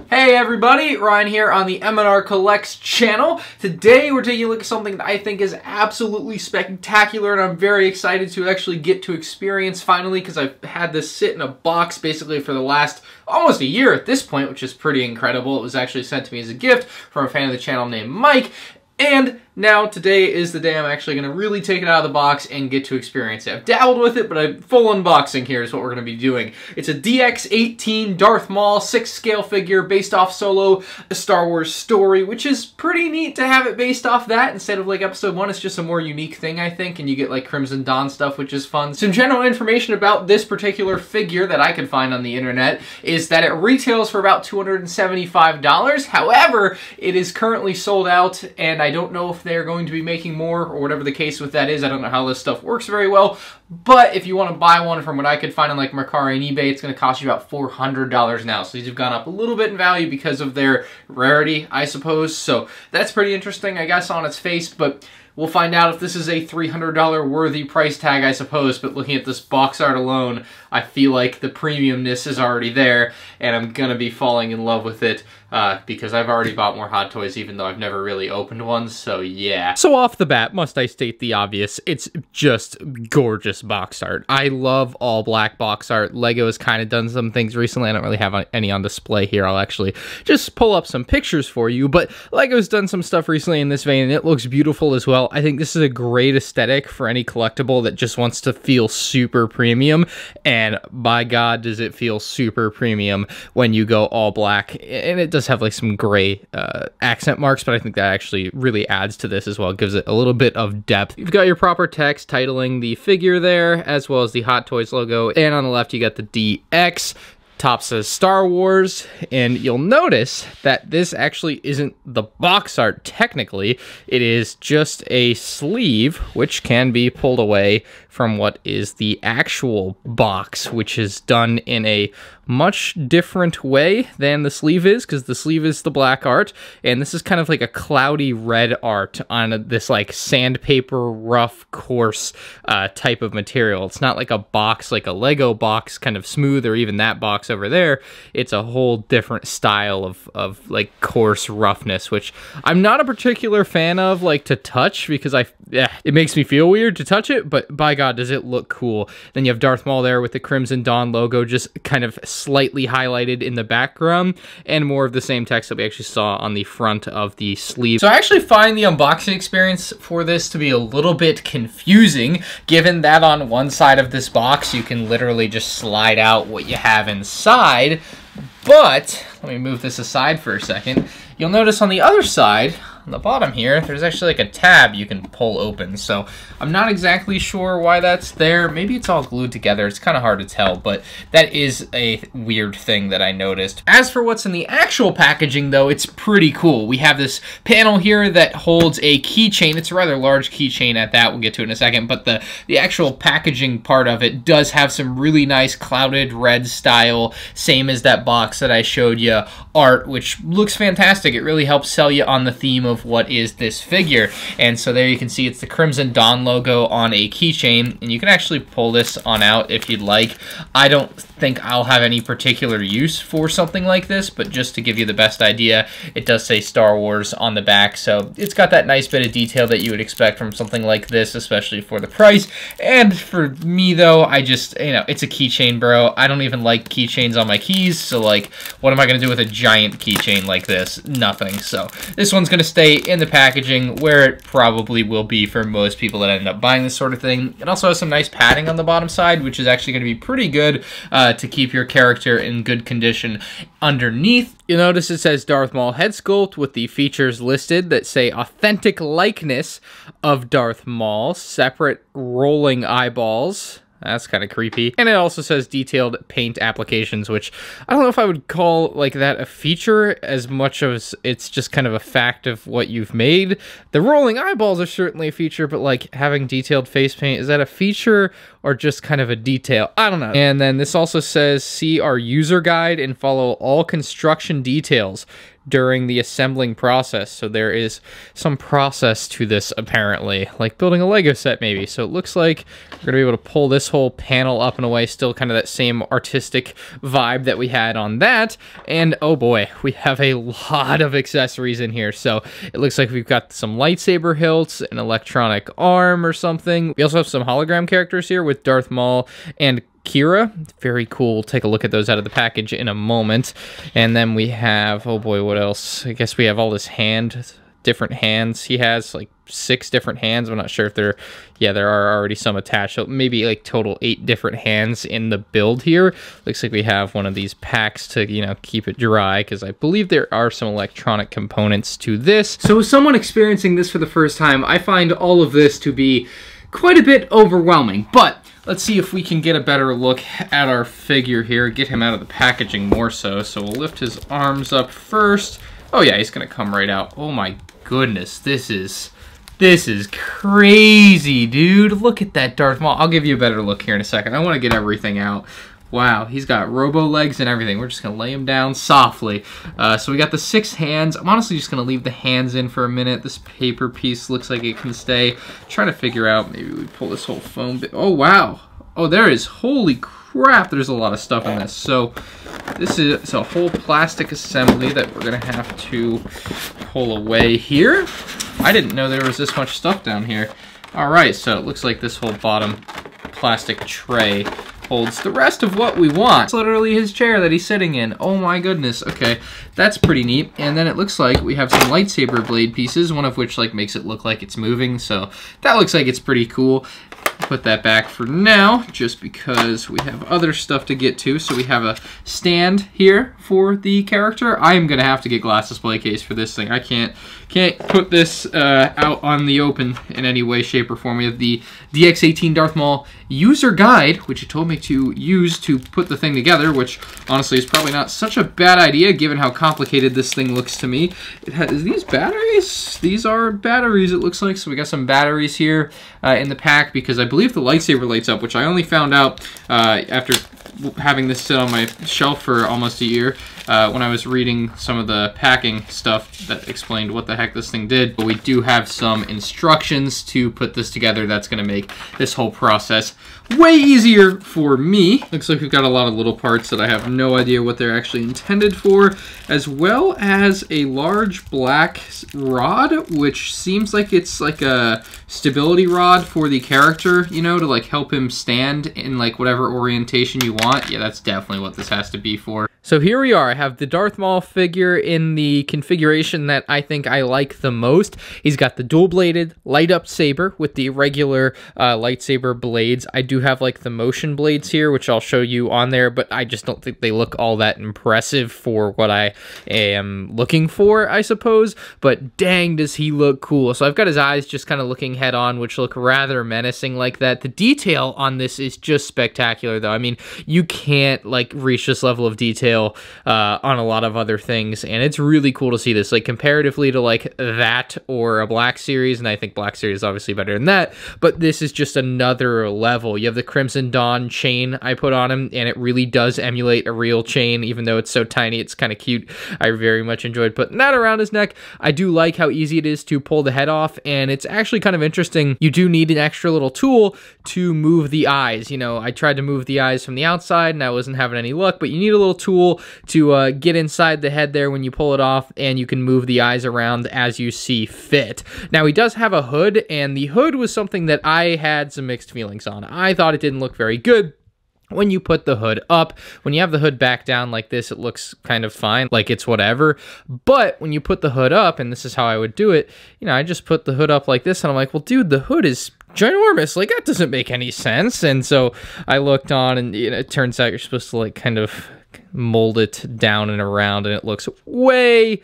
Hey everybody, Ryan here on the MandR Collects channel. Today we're taking a look at something that I think is absolutely spectacular and I'm very excited to actually get to experience finally, because I've had this sit in a box basically for the last almost a year at this point, which is pretty incredible. It was actually sent to me as a gift from a fan of the channel named Mike. And now today is the day I'm actually going to really take it out of the box and get to experience it. I've dabbled with it, but a full unboxing here is what we're going to be doing. It's a DX18 Darth Maul 6 scale figure based off Solo, a Star Wars story, which is pretty neat to have it based off that instead of like episode 1. It's just a more unique thing, I think, and you get like Crimson Dawn stuff, which is fun. Some general information about this particular figure that I could find on the internet is that it retails for about $275. However, it is currently sold out, and I don't know if they're going to be making more or whatever the case with that is. I don't know how this stuff works very well, but if you want to buy one from what I could find on like Mercari and eBay, it's going to cost you about $400 now. So these have gone up a little bit in value because of their rarity, I suppose. So that's pretty interesting, I guess, on its face, but we'll find out if this is a $300 worthy price tag, I suppose. But looking at this box art alone, I feel like the premiumness is already there, and I'm going to be falling in love with it because I've already bought more Hot Toys, even though I've never really opened one, so yeah. So off the bat, must I state the obvious, it's just gorgeous box art. I love all black box art. LEGO has kind of done some things recently. I don't really have any on display here. I'll actually just pull up some pictures for you, but LEGO's done some stuff recently in this vein, and it looks beautiful as well. I think this is a great aesthetic for any collectible that just wants to feel super premium, and by God, does it feel super premium when you go all black. And it does have like some gray accent marks, but I think that actually really adds to this as well. It gives it a little bit of depth. You've got your proper text titling the figure there, as well as the Hot Toys logo, and on the left you got the DX. Top says Star Wars, and you'll notice that this actually isn't the box art technically. It is just a sleeve, which can be pulled away from what is the actual box, which is done in a much different way than the sleeve is, because the sleeve is the black art, and this is kind of like a cloudy red art on this like sandpaper, rough, coarse type of material. It's not like a box, like a Lego box, kind of smooth, or even that box over there. It's a whole different style of like coarse roughness, which I'm not a particular fan of, like, to touch, because it makes me feel weird to touch it, but by God, does it look cool. Then you have Darth Maul there with the Crimson Dawn logo just kind of slightly highlighted in the background, and more of the same text that we actually saw on the front of the sleeve. So I actually find the unboxing experience for this to be a little bit confusing, given that on one side of this box you can literally just slide out what you have inside, but let me move this aside for a second. You'll notice on the other side, on the bottom here, there's actually like a tab you can pull open. So I'm not exactly sure why that's there. Maybe it's all glued together. It's kind of hard to tell, but that is a weird thing that I noticed. As for what's in the actual packaging, though, it's pretty cool. We have this panel here that holds a keychain. It's a rather large keychain at that. We'll get to it in a second, but the actual packaging part of it does have some really nice clouded red style, same as that box that I showed you, art, which looks fantastic. It really helps sell you on the theme of what is this figure. And so there you can see it's the Crimson Dawn logo on a keychain, and you can actually pull this on out if you'd like. I don't think I'll have any particular use for something like this, but just to give you the best idea, it does say Star Wars on the back, so it's got that nice bit of detail that you would expect from something like this, especially for the price. And for me, though, I just, you know, it's a keychain, bro. I don't even like keychains on my keys, so like, what am I going to do with a giant keychain like this? Nothing. So this one's going to stay in the packaging where it probably will be for most people that end up buying this sort of thing. It also has some nice padding on the bottom side, which is actually going to be pretty good to keep your character in good condition underneath. You'll notice it says Darth Maul head sculpt with the features listed that say authentic likeness of Darth Maul, separate rolling eyeballs. That's kind of creepy. And it also says detailed paint applications, which I don't know if I would call like that a feature as much as it's just kind of a fact of what you've made. The rolling eyeballs are certainly a feature, but like having detailed face paint, is that a feature or just kind of a detail? I don't know. And then this also says see our user guide and follow all construction details. during the assembling process. So there is some process to this, apparently, like building a Lego set maybe. So it looks like we're gonna be able to pull this whole panel up and away, still kind of that same artistic vibe that we had on that. And oh boy, we have a lot of accessories in here. So it looks like we've got some lightsaber hilts, an electronic arm or something. We also have some hologram characters here with Darth Maul and Kira. Very cool. We'll take a look at those out of the package in a moment. And then we have, oh boy, what else? I guess we have all this different hands. He has like 6 different hands. I'm not sure if there are already some attached. So maybe like total 8 different hands in the build here. Looks like we have one of these packs to, you know, keep it dry, because I believe there are some electronic components to this. So as someone experiencing this for the first time, I find all of this to be quite a bit overwhelming, but let's see if we can get a better look at our figure here, get him out of the packaging more so. So we'll lift his arms up first. Oh yeah, he's gonna come right out. Oh my goodness, this is crazy, dude. Look at that Darth Maul. I'll give you a better look here in a second. I wanna get everything out. Wow, he's got robo legs and everything. We're just gonna lay him down softly. So we got the 6 hands. I'm honestly just gonna leave the hands in for a minute. This paper piece looks like it can stay. Trying to figure out, maybe we pull this whole foam bit. Oh wow. Oh, there is, holy crap, there's a lot of stuff in this. So this is a whole plastic assembly that we're gonna have to pull away here. I didn't know there was this much stuff down here. All right, so it looks like this whole bottom plastic tray holds the rest of what we want. It's literally his chair that he's sitting in. Oh my goodness. Okay, that's pretty neat. And then it looks like we have some lightsaber blade pieces, one of which like makes it look like it's moving. So that looks like it's pretty cool. Put that back for now, just because we have other stuff to get to. So we have a stand here for the character. I am gonna have to get glass display case for this thing. I can't put this out on the open in any way, shape, or form. We have the DX18 Darth Maul user guide, which it told me to use to put the thing together, which honestly is probably not such a bad idea given how complicated this thing looks to me. It has these batteries. These are batteries, it looks like. So we got some batteries here in the pack, because I believe the lightsaber lights up, which I only found out after having this sit on my shelf for almost a year when I was reading some of the packing stuff that explained what the heck this thing did. But we do have some instructions to put this together that's going to make this whole process way easier for me. Looks like we've got a lot of little parts that I have no idea what they're actually intended for, as well as a large black rod, which seems like it's like a stability rod for the character, you know, to like help him stand in like whatever orientation you want. Yeah, that's definitely what this has to be for. So here we are. I have the Darth Maul figure in the configuration that I think I like the most. He's got the dual-bladed light-up saber with the regular lightsaber blades. I do have like the motion blades here, which I'll show you on there, but I just don't think they look all that impressive for what I am looking for, I suppose. But dang, does he look cool. So I've got his eyes just kind of looking head-on, which look rather menacing like that. The detail on this is just spectacular, though. I mean, you can't like reach this level of detail on a lot of other things, and it's really cool to see this, like comparatively to like that or a Black Series, and I think Black Series is obviously better than that, but this is just another level. You have the Crimson Dawn chain I put on him, and it really does emulate a real chain, even though it's so tiny. It's kind of cute. I very much enjoyed putting that around his neck. I do like how easy it is to pull the head off, and it's actually kind of interesting. You do need an extra little tool to move the eyes. You know, I tried to move the eyes from the outside, and I wasn't having any luck, but you need a little tool to get inside the head there when you pull it off, and you can move the eyes around as you see fit. Now, he does have a hood, and the hood was something that I had some mixed feelings on. I thought it didn't look very good when you put the hood up. When you have the hood back down like this, it looks kind of fine, like it's whatever. But when you put the hood up, and this is how I would do it, you know, I just put the hood up like this, and I'm like, well, dude, the hood is ginormous. Like, that doesn't make any sense. And so I looked on, and you know, it turns out you're supposed to like kind of mold it down and around, and it looks way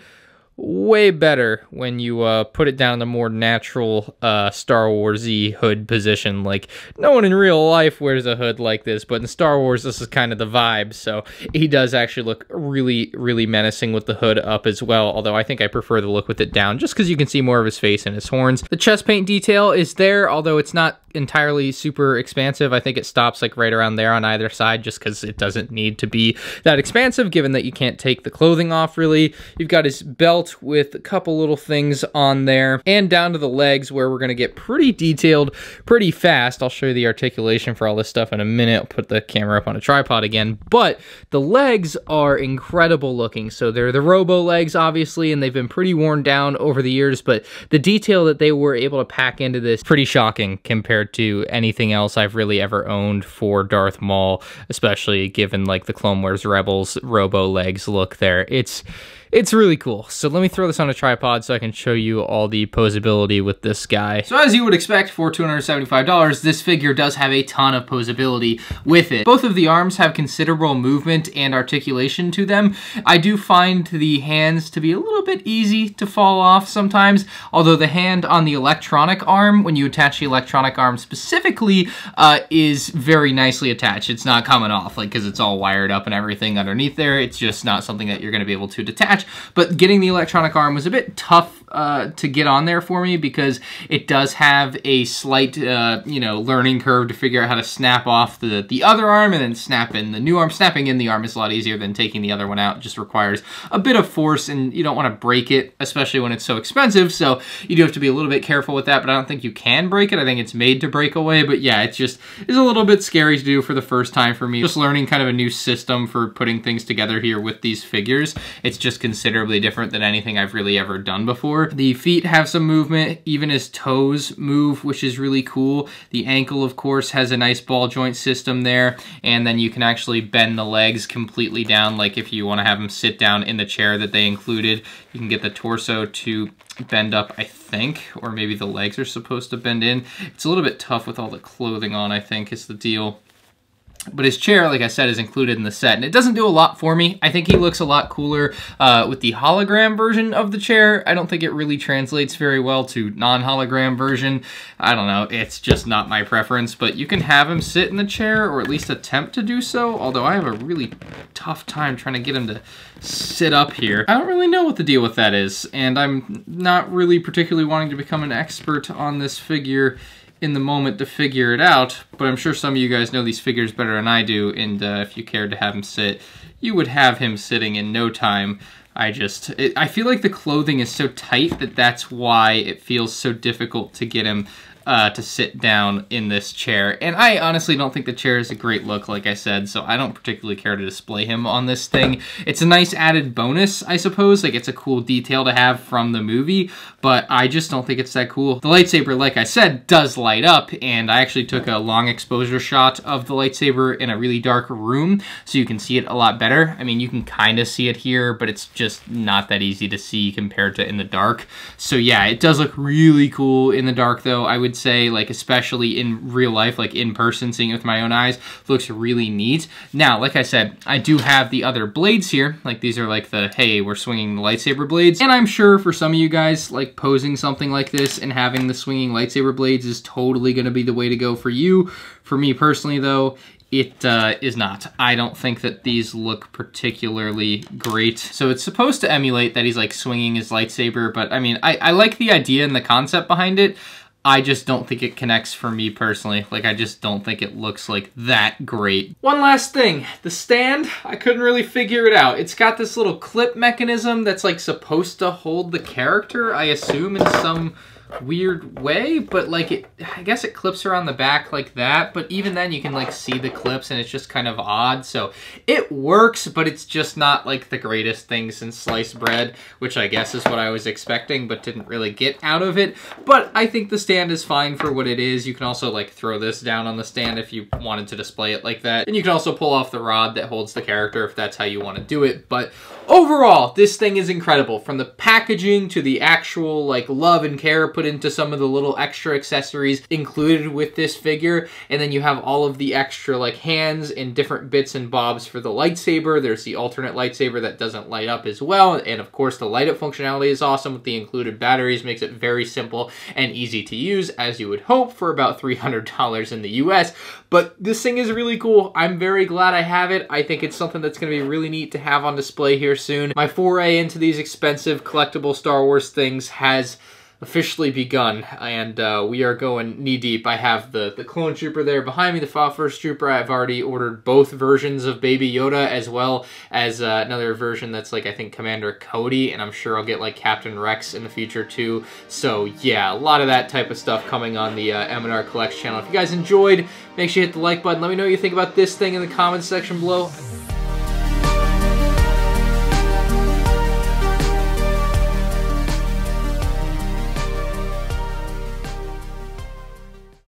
better when you put it down in the more natural Star Wars-y hood position. Like, no one in real life wears a hood like this, but in Star Wars this is kind of the vibe. So he does actually look really menacing with the hood up as well, although I think I prefer the look with it down, just because you can see more of his face and his horns. The chest paint detail is there, although it's not entirely super expansive. I think it stops like right around there on either side just because it doesn't need to be that expansive given that you can't take the clothing off really. You've got his belt with a couple little things on there and down to the legs where we're going to get pretty detailed pretty fast. I'll show you the articulation for all this stuff in a minute. I'll put the camera up on a tripod again, but the legs are incredible looking. So they're the robo legs obviously, and they've been pretty worn down over the years, but the detail that they were able to pack into this pretty shocking compared to anything else I've really ever owned for Darth Maul, especially given like the Clone Wars Rebels robo legs look there. It's really cool. So let me throw this on a tripod so I can show you all the posability with this guy. So as you would expect for $275, this figure does have a ton of posability with it. Both of the arms have considerable movement and articulation to them. I do find the hands to be a little bit easy to fall off sometimes, although the hand on the electronic arm, when you attach the electronic arm specifically, is very nicely attached. It's not coming off, like, because it's all wired up and everything underneath there. It's just not something that you're going to be able to detach. But getting the electronic arm was a bit tough to get on there for me because it does have a slight, you know, learning curve to figure out how to snap off the other arm and then snap in the new arm. Snapping in the arm is a lot easier than taking the other one out. It just requires a bit of force, and you don't want to break it, especially when it's so expensive. So you do have to be a little bit careful with that, but I don't think you can break it. I think it's made to break away, but yeah, it's a little bit scary to do for the first time for me. Just learning kind of a new system for putting things together here with these figures. It's just considerably different than anything I've really ever done before. The feet have some movement, even his toes move, which is really cool. The ankle, of course, has a nice ball joint system there, and then you can actually bend the legs completely down, like if you want to have him sit down in the chair that they included. You can get the torso to bend up, I think, or maybe the legs are supposed to bend in. It's a little bit tough with all the clothing on, I think, is the deal. But his chair, like I said, is included in the set, and it doesn't do a lot for me. I think he looks a lot cooler with the hologram version of the chair. I don't think it really translates very well to non-hologram version. I don't know, it's just not my preference, but you can have him sit in the chair, or at least attempt to do so, although I have a really tough time trying to get him to sit up here. I don't really know what the deal with that is, and I'm not really particularly wanting to become an expert on this figure in the moment to figure it out, but I'm sure some of you guys know these figures better than I do, and if you cared to have him sit, you would have him sitting in no time. I feel like the clothing is so tight that that's why it feels so difficult to get him to sit down in this chair. And I honestly don't think the chair is a great look, like I said, so I don't particularly care to display him on this thing. It's a nice added bonus, I suppose. Like, it's a cool detail to have from the movie, but I just don't think it's that cool. The lightsaber, like I said, does light up, and I actually took a long exposure shot of the lightsaber in a really dark room, so you can see it a lot better. I mean, you can kind of see it here, but it's just not that easy to see compared to in the dark. So yeah, it does look really cool in the dark, though. I would say, like, especially in real life, like in person, seeing it with my own eyes, looks really neat. Now, like I said, I do have the other blades here. Like, these are like the, hey, we're swinging the lightsaber blades. And I'm sure for some of you guys, like, posing something like this and having the swinging lightsaber blades is totally going to be the way to go for you. For me personally, though, it is not. I don't think that these look particularly great. So it's supposed to emulate that he's like swinging his lightsaber, but I mean, I like the idea and the concept behind it. I just don't think it connects for me personally. Like, I just don't think it looks like that great. One last thing, the stand, I couldn't really figure it out. It's got this little clip mechanism that's like supposed to hold the character, I assume, in some weird way, but like I guess it clips around the back like that, but even then you can like see the clips and it's just kind of odd. So it works, but it's just not like the greatest thing since sliced bread, which I guess is what I was expecting but didn't really get out of it. But I think the stand is fine for what it is. You can also like throw this down on the stand if you wanted to display it like that, and you can also pull off the rod that holds the character if that's how you want to do it. But overall, this thing is incredible, from the packaging to the actual like love and care put into some of the little extra accessories included with this figure. And then you have all of the extra like hands and different bits and bobs for the lightsaber. There's the alternate lightsaber that doesn't light up as well, and of course the light up functionality is awesome with the included batteries. Makes it very simple and easy to use, as you would hope, for about $300 in the US. But this thing is really cool. I'm very glad I have it. I think it's something that's going to be really neat to have on display here soon. My foray into these expensive collectible Star Wars things has officially begun, and we are going knee-deep. I have the clone trooper there behind me, the File First Trooper. I've already ordered both versions of Baby Yoda, as well as another version that's like, I think, Commander Cody, and I'm sure I'll get like Captain Rex in the future too. So yeah, a lot of that type of stuff coming on the MandR Collects channel. If you guys enjoyed, make sure you hit the like button. Let me know what you think about this thing in the comments section below.